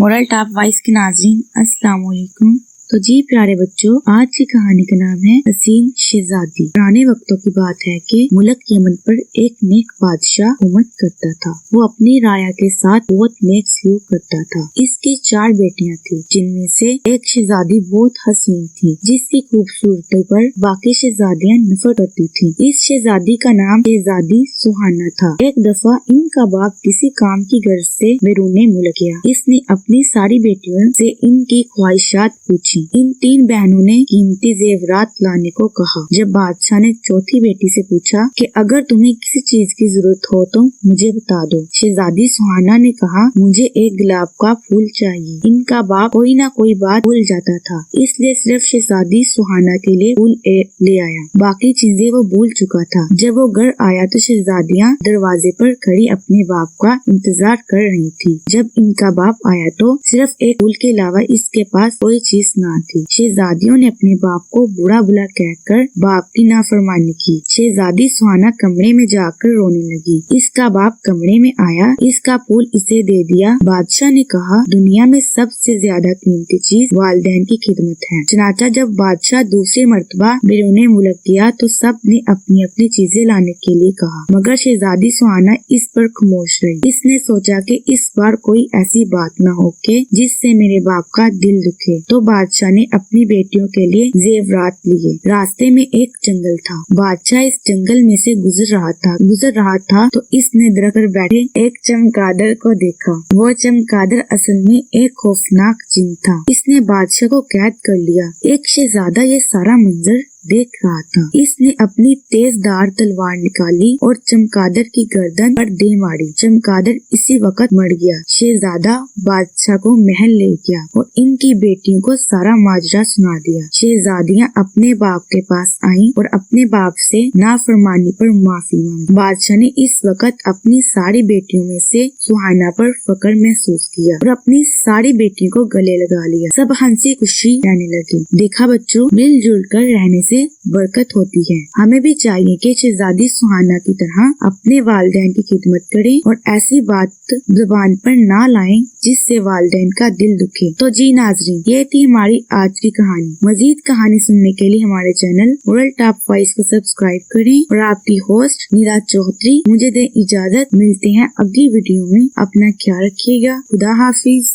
Moral top voice کے ناظرین السلام علیکم۔ تو جی پیارے بچوں، آج کی کہانی کا نام ہے حسین شہزادی۔ پرانے وقتوں کی بات ہے کہ ملک یمن پر ایک نیک بادشاہ حکومت کرتا تھا۔ وہ اپنی رعایا کے ساتھ بہت نیک سلوک کرتا تھا۔ اس کی 4 بیٹیاں تھیں، جن میں سے ایک شہزادی بہت حسین تھی، جس کی خوبصورتی پر باقی شہزادیاں نفرت کرتی تھیں۔ اس شہزادی کا نام شہزادی سہانا تھا۔ ایک دفعہ ان کا باپ کسی کام کی غرض سے بیرون ملک گیا۔ اس نے اپنی ساری بیٹیوں سے ان کی خواہشات پوچھی۔ ان 3 بہنوں نے قیمتی زیورات لانے کو کہا۔ جب بادشاہ نے چوتھی بیٹی سے پوچھا کہ اگر تمہیں کسی چیز کی ضرورت ہو تو مجھے بتا دو، شہزادی سہانا نے کہا مجھے ایک گلاب کا پھول چاہیے۔ ان کا باپ کوئی نہ کوئی بات بھول جاتا تھا، اس لیے صرف شہزادی سہانا کے لیے پھول لے آیا، باقی چیزیں وہ بھول چکا تھا۔ جب وہ گھر آیا تو شہزادیاں دروازے پر کھڑی اپنے باپ کا انتظار کر رہی تھی۔ جب ان کا باپ آیا تو صرف ایک پھول کے علاوہ اس کے پاس کوئی چیز نہ تھی۔ شہزادیوں نے اپنے باپ کو برا بھلا کہہ کر باپ کی نافرمانی کی۔ شہزادی سہانا کمرے میں جا کر رونے لگی۔ اس کا باپ کمرے میں آیا، اس کا پھول اسے دے دیا۔ بادشاہ نے کہا دنیا میں سب سے زیادہ قیمتی چیز والدین کی خدمت ہے۔ چنانچہ جب بادشاہ دوسری مرتبہ بیرون ملک گیا تو سب نے اپنی اپنی چیزیں لانے کے لیے کہا، مگر شہزادی سہانا اس پر خاموش رہی۔ اس نے سوچا کہ اس بار کوئی ایسی بات نہ ہو کہ جس سے میرے باپ کا دل دکھے، تو بادشاہ نے اپنی بیٹیوں کے لیے زیورات لیے۔ راستے میں ایک جنگل تھا۔ بادشاہ اس جنگل میں سے گزر رہا تھا تو اس نے درخت پر بیٹھے ایک چمگادڑ کو دیکھا۔ وہ چمگادڑ اصل میں ایک خوفناک جن تھا۔ اس نے بادشاہ کو قید کر لیا۔ ایک شہزادہ یہ سارا منظر دیکھ رہا تھا۔ اس نے اپنی تیز دھار تلوار نکالی اور چمگادڑ کی گردن پر دے ماری۔ چمگادڑ اسی وقت مر گیا۔ شہزادہ بادشاہ کو محل لے گیا اور ان کی بیٹیوں کو سارا ماجرا سنا دیا۔ شہزادیاں اپنے باپ کے پاس آئیں اور اپنے باپ سے نافرمانی پر معافی مانگی۔ بادشاہ نے اس وقت اپنی ساری بیٹیوں میں سے سہانا پر فخر محسوس کیا اور اپنی ساری بیٹیوں کو گلے لگا لیا۔ سب ہنسی خوشی رہنے لگے۔ دیکھا بچوں، مل جل کر رہنے سے برکت ہوتی ہے۔ ہمیں بھی چاہیے کہ شہزادی سہانا کی طرح اپنے والدین کی خدمت کریں اور ایسی بات زبان پر نہ لائیں جس سے والدین کا دل دکھے۔ تو جی ناظرین، یہ تھی ہماری آج کی کہانی۔ مزید کہانی سننے کے لیے ہمارے چینل مورل ٹاپ وائس کو سبسکرائب کریں اور آپ کی ہوسٹ نیرا چودھری مجھے دے اجازت۔ ملتے ہیں اگلی ویڈیو میں۔ اپنا خیال رکھیے گا۔ خدا حافظ۔